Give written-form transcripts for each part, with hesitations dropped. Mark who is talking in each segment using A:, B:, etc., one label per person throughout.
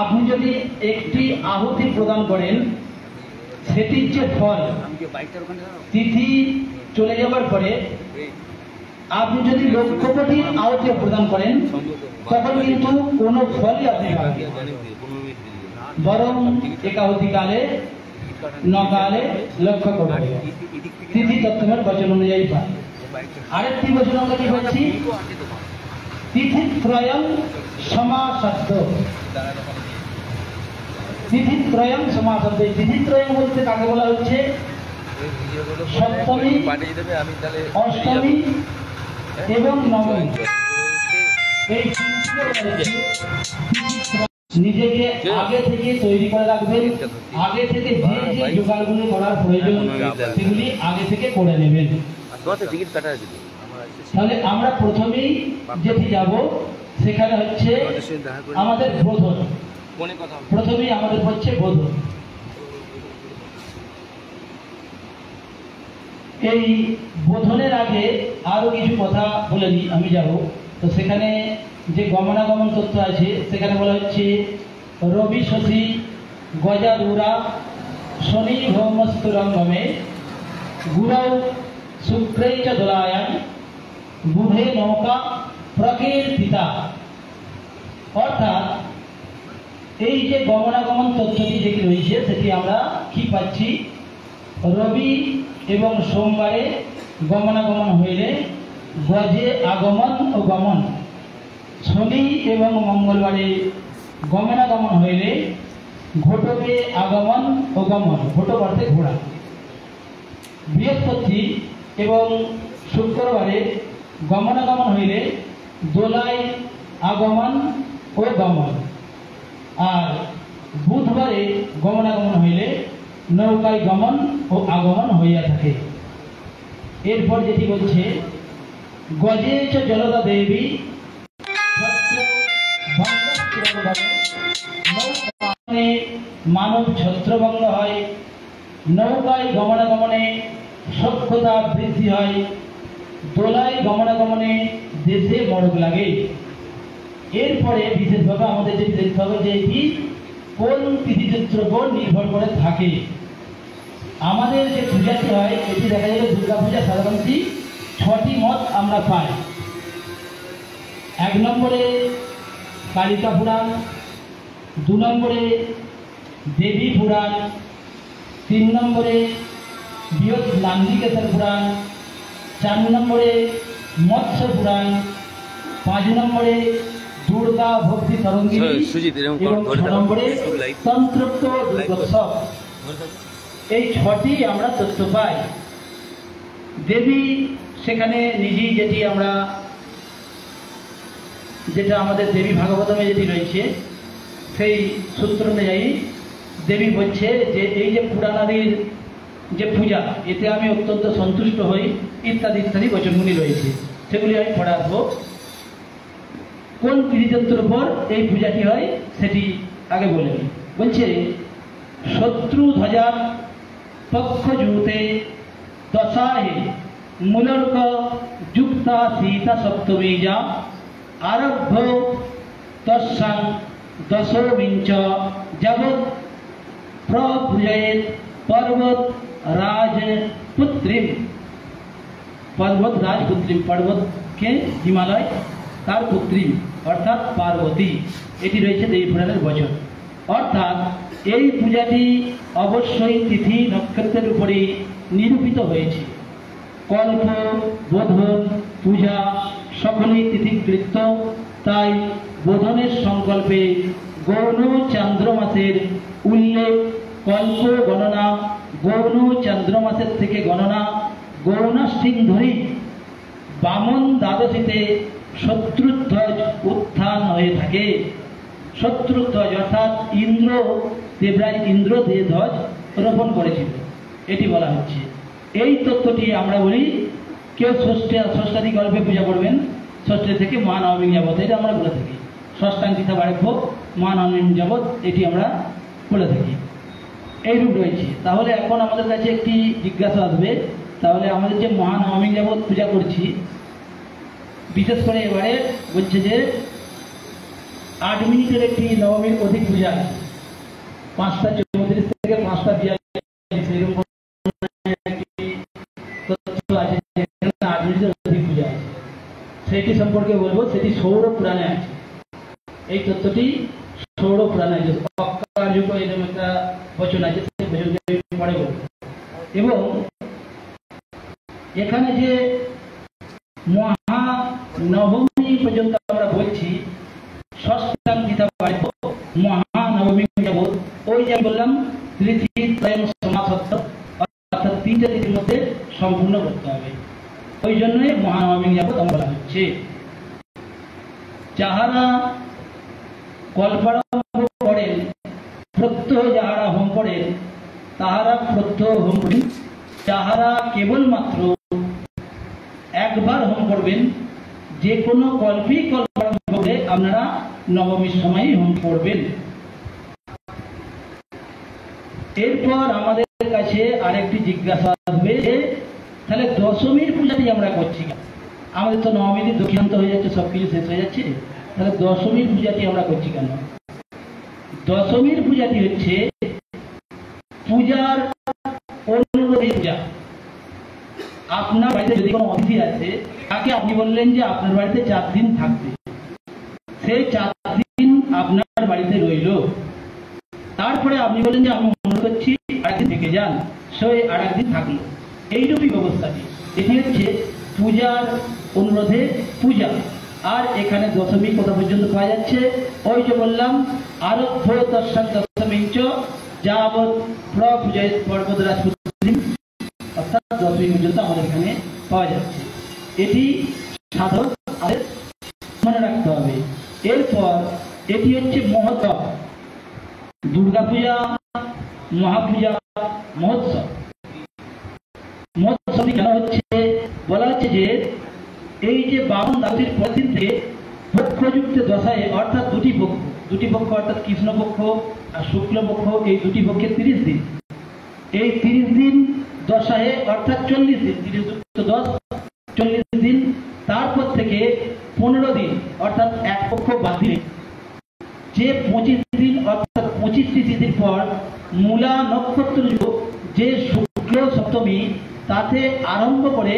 A: আপনি যদি একটি আহুতি প্রদান করেন, সেটির যে ফল তিথি চলে যাবার পরে আপনি যদি লক্ষ কোটি আহুতি প্রদান করেন, তখন কিন্তু কোনো ফলই আপনি পাবেন, বরং একাহুতি কালে নকালে লক্ষ কোটি তিথি তত্ত্বের বচন অনুযায়ী পায়। আরেকটি বচন আমরা কি বলছি? তিথিত্রয়ং সমাসাধ্য। তিথিত্রয়ং সমাসাধ্য। তিথিত্রয়ং বলতে কাকে বলা হচ্ছে? সপ্তমী, অষ্টমী এবং নবমী। এই নিজেকে আগে থেকে তৈরি করে রাখবেন, আগে থেকে যে যে জোগাড়গুলি করার প্রয়োজন সেগুলি আগে থেকে করে নেবেন। তাহলে আমরা প্রথমেই যেটি যাব সেখানে হচ্ছে আমাদের বোধন। প্রথমেই আমাদের হচ্ছে বোধন। এই বোধনের আগে আরো কিছু কথা বলে নিই, আমি যাব। তো সেখানে যে গমনাগমন তথ্য আছে সেখানে বলা হচ্ছে রবি শশী গজাদুরা শনি ভৌমস্তুরঙ্গমে গুরৌ শুক্রৈ চ দোলায়ান বুধে নৌকা প্রকীর্তিতা। অর্থাৎ এই যে গমনাগমন তথ্যটি যেটি রয়েছে সেটি আমরা কি পাচ্ছি? রবি এবং সোমবারে গমনাগমন হইলে গজে আগমন ও গমন, শনি এবং মঙ্গলবারে গমনাগমন হইলে ঘটকে আগমন ও গমন, ঘটক অর্থে ঘোড়া। বৃহস্পতি এবং শুক্রবারে গমনাগমন হইলে দোলায় আগমন ও গমন, আর বুধবারে গমনাগমন হইলে নৌকায় গমন ও আগমন হইয়া থাকে। এরপর যেটি বলছে গজে চ জলদা দেবী মানব ছত্রভঙ্গ হয়, নৌকায় গমনাগমনে সক্ষতা বৃদ্ধি হয়, দোলায় গমনাগমনে দেশে মড়ক লাগে। এরপরে বিশেষভাবে আমাদের যেটি দেখতে হবে যে এটি কোন তিথিচিত্রের উপর নির্ভর করে থাকে। আমাদের যে পূজাটি হয় এটি দেখা যাবে দুর্গা পূজা সাধারণত 6টি মত আমরা পাই। 1 নম্বরে কালিকা পুরাণ, 2 নম্বরে দেবী পুরাণ, 3 নম্বরে বৃহৎ নান্দিকেশ্বর পুরাণ, 4 নম্বরে মৎস্য পুরাণ, 5 নম্বরে দুর্গা ভক্তি তরঙ্গিনী এবং 6 নম্বরে তন্ত্রোক্ত দুর্গোৎসব। এই 6টি আমরা তথ্য পাই। দেবী সেখানে নিজেই যেটা আমাদের দেবী ভাগবতমে যেটি রয়েছে সেই সূত্র অনুযায়ী দেবী বলছে যে এই যে পুরাণাদির যে পূজা, এতে আমি অত্যন্ত সন্তুষ্ট হই, ইত্যাদি ইত্যাদি বচনগুলি রয়েছে, সেগুলি আমি পড়ে আসবো। কোন তিথিতন্ত্রের উপর এই পূজাটি হয় সেটি আগে বলে নিই। বলছে শত্রু ধ্বজার পক্ষ জুতে দশাহে মূলর্ক যুক্তা সীতা সপ্তমী যা আরভ্য তস্যাং দশমিঞ্চ জগৎ প্রভুজয়েত পর্বত রাজপুত্রীম। পর্বত রাজপুত্রী, পর্বতকে হিমালয় তার পুত্রী অর্থাৎ পার্বতী, এটি রয়েছে দেবী পুরাণের বচন। অর্থাৎ এই পূজাটি অবশ্যই তিথি নক্ষত্রের উপরেই নিরূপিত হয়েছে। কল্প, বোধন, পূজা সকলেই তিথিকৃত। তাই বোধনের সংকল্পে গৌণ চান্দ্রমাসের উল্লেখ, কল্প গণনা, গৌণ চান্দ্রমাসের থেকে গণনা, গৌণাষ্টিং ধরি বামন দ্বাদশীতে শত্রুধ্বজ উত্থান হয়ে থাকে। শত্রুধ্বজ অর্থাৎ দেবরাজ ইন্দ্র দিয়ে ধ্বজ রোপণ করেছিল, এটি বলা হচ্ছে। এই তত্ত্বটি আমরা বলি কেউ ষষ্ঠাদি গল্পে পূজা করবেন, ষষ্ঠী থেকে মহানবমী যাবৎ, এটা আমরা বলে থাকি। ষষ্ঠাঙ্কিতা বাড়ব্য মহানবমী যাবৎ এটি আমরা বলে থাকি। এইরূপ রয়েছে। তাহলে এখন আমাদের কাছে একটি জিজ্ঞাসা আসবে, তাহলে আমাদের যে মহানবমী যাবৎ পূজা করছি, বিশেষ করে এবারে বলছে যে 8 মিনিটের একটি নবমীর অধিক পূজা আছে, 5:34 থেকে 5:42 এরকম একটি তথ্য আছে, 8 মিনিটের অধিক পূজা আছে। সেটি সম্পর্কে বলবো, সেটি সৌর পুরাণে আছে। এই তথ্যটি সৌর পুরাণে আছে, অকার্যক এরকম একটা বচন আছে, সেই বচনকে পরে বলবো। এবং এখানে যে মহানবমী পর্যন্ত আমরা বলছি, ষষ্ঠাং গীতা পাইব মহানবমী যাব, ওই যে বললাম তিথি ত্রয়ম সমাসত্ব, অর্থাৎ 3টে তিথির মধ্যে সম্পূর্ণ করতে হবে। ওই জন্যই মহানবমী যাবত বলা হচ্ছে। যাহারা কল্পারম্ভ করেন, প্রত্যহ যাহারা হোম করেন, তাহারা প্রত্যহ হোম করেন। যাহারা কেবলমাত্র একবার হোম করবেন, যে কোনো কল্পেই কল্পারম্ভ করে আপনারা নবমীর সময় হোম করবেন। এরপর আমাদের কাছে আরেকটি জিজ্ঞাসা আসবে, তাহলে দশমীর পূজাটি আমরা করছি কেন? আমাদের তো নবমীর দক্ষিণান্ত হয়ে যাচ্ছে, সবকিছু শেষ হয়ে যাচ্ছে, তাহলে দশমীর পূজাটি আমরা করছি কেন? দশমীর পূজাটি হচ্ছে পূজার অনুরোধী পূজা। আপনার বাড়িতে যদি কোনো অতিথি আছে, তাকে আপনি বললেন যে আপনার বাড়িতে 4 দিন থাকবে, সেই 4 দিন আপনার বাড়িতে রইল। তারপরে আপনি বললেন যে আমি অনুরোধ করছি আরেকদিন থেকে যান, সেই আরেকদিন থাকলো। এইটুকুই ব্যবস্থাটি। এটি হচ্ছে পূজার অনুরোধে পূজা। আর এখানে দশমী কোথা পর্যন্ত পাওয়া যাচ্ছে? ওই যে বললাম, আরব্ধ দর্শন দশমীঞ্চ যাবৎ প্রপূজয়িত পর্বতরাজপুত্রী, অর্থাৎ দশমী পর্যন্ত আমাদের এখানে পাওয়া যাচ্ছে। এটি সাধারণ আমাদের মনে রাখতে হবে। এরপর এটি হচ্ছে মহোৎসব, দুর্গাপূজা, মহাপূজা, মহোৎসব। মহোৎসবটি কেন হচ্ছে? বলা হচ্ছে যে এই যে বামন দাসীর পরের দিন থেকে পক্ষযুক্ত দশায়, অর্থাৎ দুটি পক্ষ অর্থাৎ কৃষ্ণপক্ষ আর শুক্লপক্ষ, এই দুটি পক্ষে 30 দিন, এই 30 দিন দশায় অর্থাৎ 40 দিন, 30 যুক্ত 10 40 দিন। তারপর থেকে 15 দিন অর্থাৎ এক পক্ষ বাদ দিলে যে 25 দিন অর্থাৎ 25টি তিথির পর মূলা নক্ষত্র যে শুক্ল সপ্তমী, তাতে আরম্ভ করে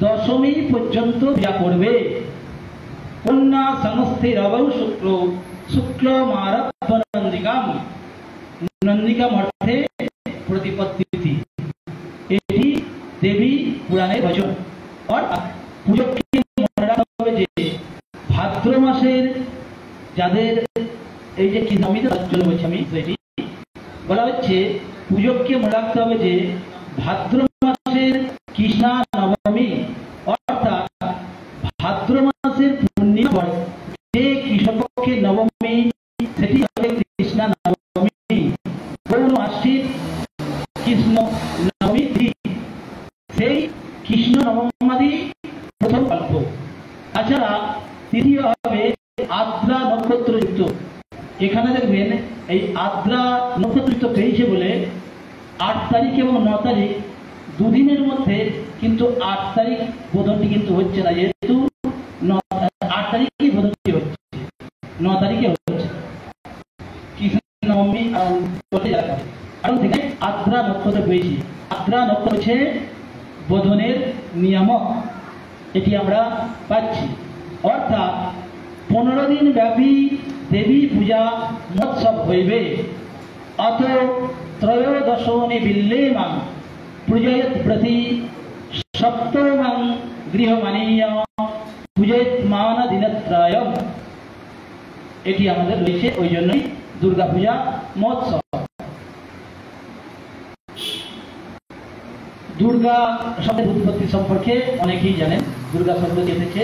A: দশমী পর্যন্ত পূজা করবে। কন্যা সংস্থির অবৌ শুক্ল শুক্ল মারব্ধ নন্দিকাম, নন্দিকাম অর্থে প্রতিপত্তি তিথি। এটি দেবী পুরাণের বচন। অর্থাৎ পুজোকে মনে রাখতে হবে যে ভাদ্র মাসের যাদের এই যে কি নবমী, তার জন্য বলছি আমি, সেটি বলা হচ্ছে পুজোকে মনে রাখতে হবে যে ভাদ্র মাসের কৃষ্ণা নবমী, অর্থাৎ ভাদ্র মাসের পূর্ণিমা যে কৃষ্ণপক্ষের নবমী, সেটি হবে কৃষ্ণা নবমী। পৌর্ণ আশ্বিন কৃষ্ণ নবমী, সেই কৃষ্ণ নবমাদি প্রথম গল্প। তাছাড়া তৃতীয় হবে আদ্রা নক্ষত্রযুক্ত। এখানে দেখবেন এই আদ্রা নক্ষত্রযুক্ত পেয়েছে বলে 8 তারিখ এবং 9 তারিখ দুদিনের মধ্যে কিন্তু 8 তারিখ বোধনটি কিন্তু হচ্ছে না, যেহেতু 8 তারিখেই বোধনটি হচ্ছে, 9 তারিখে হচ্ছে কৃষ্ণ নবমী কারণ থেকে আদ্রা নক্ষত্র পেয়েছি। আদ্রা নক্ষত্র হচ্ছে বোধনের নিয়ামক, এটি আমরা পাচ্ছি। অর্থাৎ 15 দিন ব্যাপী দেবী পূজা মহোৎসব হইবে। অত ত্রয়োদশনে বিল্লেমাং পূজয়ত প্রতি সপ্তমাং গৃহমানীয় পূজয়ত মান দিনত্রয়ম। এটি আমাদের রয়েছে, ওই জন্যই দুর্গা পূজা মহোৎসব। দুর্গা শব্দের উৎপত্তি সম্পর্কে অনেকেই জানেন। দুর্গা শব্দটি এসেছে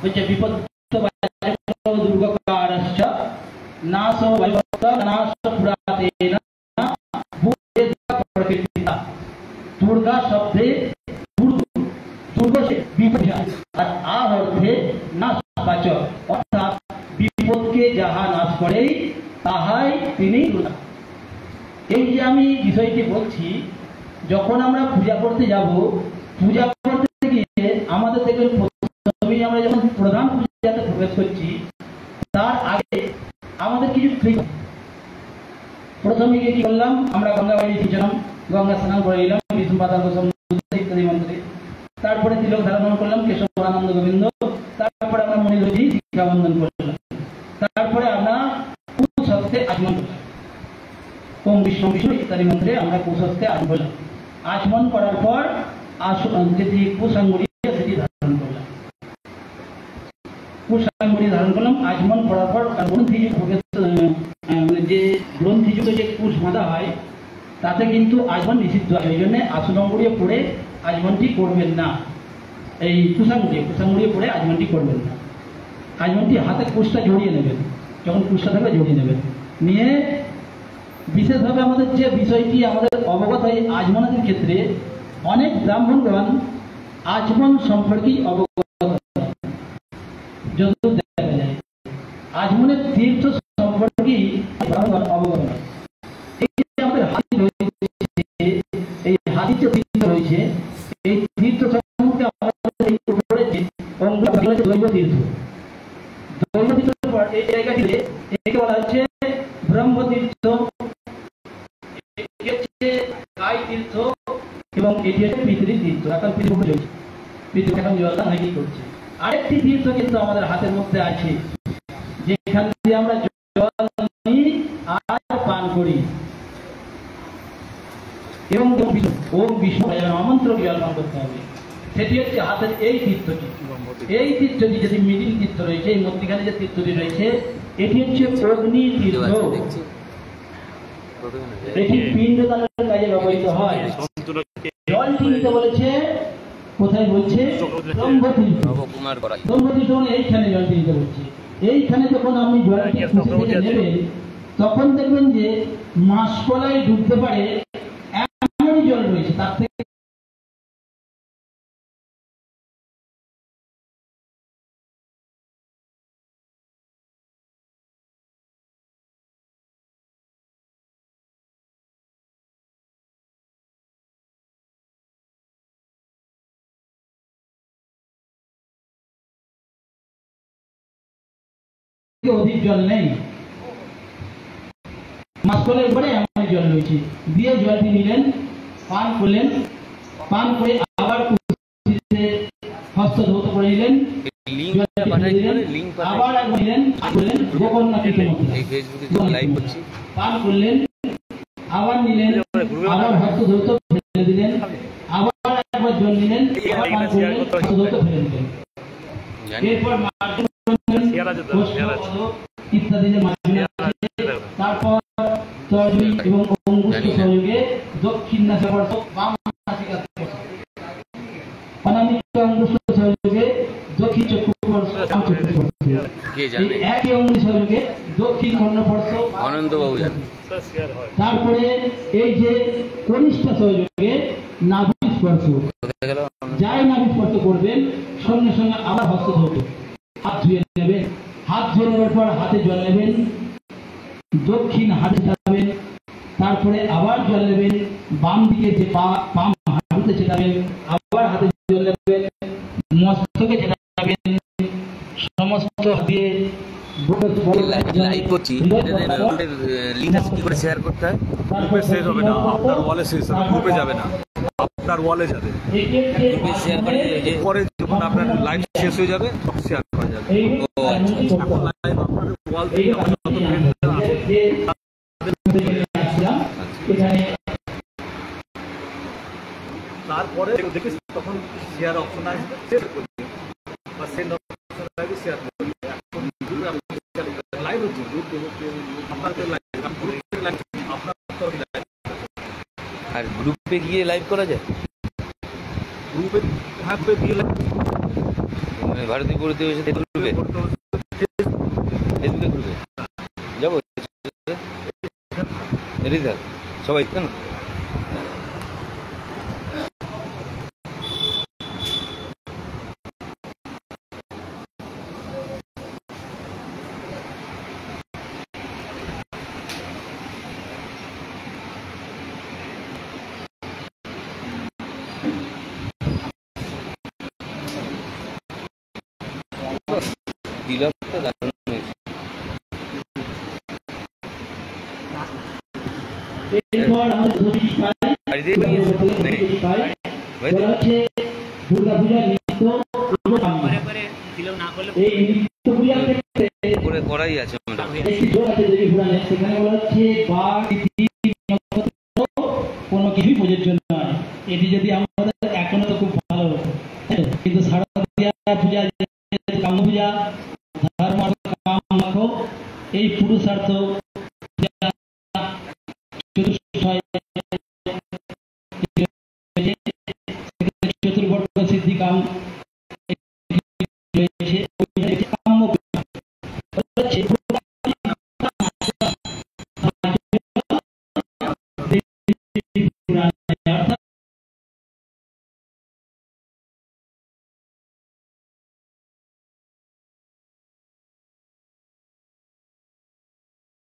A: হচ্ছে বিপদ দুর্গকারশ্চ নাশো বৈভক্ত নাশ পুরাতেন প্রকৃতিতা। দুর্গা শব্দে দুর্গ বিপদ, আর আ অর্থে নাশবাচক, অর্থাৎ বিপদকে যাহা নাশ করে তাহাই তিনি দুর্গা। এই যে আমি বিষয়টি বলছি, যখন আমরা পূজা করতে যাব, পূজা করতে গিয়ে আমাদের দেখবেন প্রথমেই আমরা যখন প্রধান পূজাতে প্রবেশ করছি তার আগে আমাদের কিছু প্রথমে গিয়ে কি করলাম, আমরা গঙ্গা বাড়ি ছিলাম, গঙ্গা স্নান করে নিলাম বিষ্ণু পাতাঙ্গ ইত্যাদি মন্ত্রে। তারপরে তিলক ধারণ করলাম কেশব আনন্দ গোবিন্দ। তারপরে আমরা মণিদধি শিক্ষা বন্ধন করলাম। তারপরে আমরা কুশস্তে আচমন করলাম, ওম বিষ্ণু বিষ্ণু ইত্যাদি মন্ত্রে আমরা কুশস্তে আচমন করলাম। আচমন করার পর যেটি কুশাঙ্গুরি সেটি ধারণ করলাম। কুশাঙ্গুরি ধারণ করলাম। আচমন করার পর যে গ্রন্থিযুক্ত যে কুশ বাঁধা হয় তাতে কিন্তু আচমন নিষিদ্ধ হয়। ওই জন্য আসুরঙ্গুড়িয়ে পড়ে আচমনটি করবেন না। এই কুশাঙ্গুড়িয়ে পড়ে আচমনটি করবেন না। আচমনটি হাতে কুশটা জড়িয়ে নেবেন, যখন কুশটা থাকবে জড়িয়ে নেবেন। নিয়ে বিশেষভাবে আমাদের যে বিষয়টি আমাদের অবগত হয় আচমনের ক্ষেত্রে, অনেক ব্রাহ্মণগণ আচমন সম্পর্কেই অবগত যতদূর দেখা যায়। আচমনের তীর্থ সম্পর্কেই ব্রাহ্মণগণ অবগত। এই যে আমাদের হাতি রয়েছে, এই হাতির যে তীর্থ রয়েছে, এই তীর্থ সম্পর্কে আমাদের দৈব তীর্থ। দৈব তীর্থের পর এই জায়গাটিতে একে বলা হচ্ছে ব্রহ্মতীর্থ, গাই তীর্থ এবং এটি হচ্ছে পিতৃতীর্থ। এখন পিতৃ জল অনেকেই করছে। আরেকটি তীর্থ কিন্তু আমাদের হাতের মধ্যে আছে, যেখান দিয়ে আমরা জল নিই আর পান করি এবং ওম বিষ্ণু মন্ত্র জল পান করতে হবে। সেটি হচ্ছে হাতের এই তীর্থটি। এই তীর্থটি যদি মিডিল তীর্থ রয়েছে, এই মধ্যখানে যে তীর্থটি রয়েছে, এটি হচ্ছে অগ্নি তীর্থ। এটি পিণ্ডদানের কাজে ব্যবহৃত হয়। জলটি নিতে বলেছে কোথায়, বলছে ব্রহ্মতীর্থ। ব্রহ্মতীর্থ মানে এইখানে জলটি নিতে বলছে। এইখানে যখন আপনি জলটি নেবেন তখন দেখবেন যে মাসকলায় ডুবতে পারে এমনই জল রয়েছে। তার থেকে অধিক জল নেই, মাসকলের উপরে এমন জল রয়েছে। দিয়ে জলটি নিলেন, পান করলেন, পান করে আবার হস্ত ধৌত করে নিলেন, আবার নিলেন, পান করলেন, আবার নিলেন, আবার হস্ত ধৌত ফেলে দিলেন, আবার একবার জল নিলেন, পান করলেন, হস্ত ধৌত ফেলে দিলেন। এরপর ইত্যাদি তারপর তর্জনী এবং অঙ্গুষ্ঠ সহযোগে দক্ষিণ নাসিকাস্পর্শ, বাম নাসিকাস্পর্শ, অনামিকা অঙ্গুষ্ঠ সহযোগে দক্ষিণ চক্ষুস্পর্শ, বাম চক্ষুস্পর্শ, এই একই অঙ্গুলি সহযোগে দক্ষিণ কর্ণস্পর্শ, আনন্দবাবু। তারপরে এই যে কনিষ্ঠ সহযোগে নাভি স্পর্শ। যাই নাভি স্পর্শ করবেন সঙ্গে সঙ্গে আবার হস্ত ধৌত, হাত ধুয়ে নেবেন। হাত ধুয়ে নেওয়ার পর হাতে জল নেবেন, দক্ষিণ হাতে ছেটাবেন, তারপরে আবার জল নেবেন, বাম দিকে যে বাম হাতে ছেটাবেন, আবার হাতে জল নেবেন, মস্তকে ছেটাবেন, সমস্ত দিয়ে
B: লাইভ করছি। লিংক কি করে শেয়ার করতে হয়?
C: গ্রুপে শেষ হবে না, আপনার ওয়ালে শেষ হবে, গ্রুপে যাবে না, আপনার ওয়ালে যাবে।
B: গ্রুপে শেয়ার করে
C: পরে যখন আপনার লাইভ শেষ হয়ে যাবে তখন শেয়ার করা যাবে।
B: ও আচ্ছা,
C: এখন লাইভ আপনার ওয়াল থেকে তারপরে দেখে তখন শেয়ার অপশন আসবে, শেয়ার করবে বা সেন্ড অপশন আসবে, শেয়ার করবে। এখন লাইভ হচ্ছে, গ্রুপ আপনাদের লাইভ,
B: আর গ্রুপে গিয়ে লাইভ করা যায়।
C: গ্রুপে হ্যাঁ গ্রুপে গিয়ে
B: মানে ভারতীয় পরিতে হয়েছে গ্রুপে, ফেসবুকে গ্রুপে যাবো সবাই কেন তিলকটা দারুণ হয়েছে।
A: এরপর আমরা ছবি পাই
B: বাড়ি দিয়ে বানিয়েছে নাকি?
A: পাই
B: বাড়ি দিয়ে?
A: বলা হচ্ছে দুর্গাপূজার নৃত্য এই নৃত্য পূজার ক্ষেত্রে
B: করে করাই আছে মোটামুটি।
A: একটি যোগ আছে দেবী পুরাণে, সেখানে বলা হচ্ছে বাঘ তিথি নক্ষত্র কোনো কিছুই প্রযোজ্য নয়। এটি যদি আমাদের এখনো তো খুব ভালো হতো, কিন্তু শারদীয়া পূজা, কাম পূজা, ধর্ম কাম লাখো, এই পুরুষার্থ চতুর্বর্গ সিদ্ধি কাম রয়েছে। কাম্য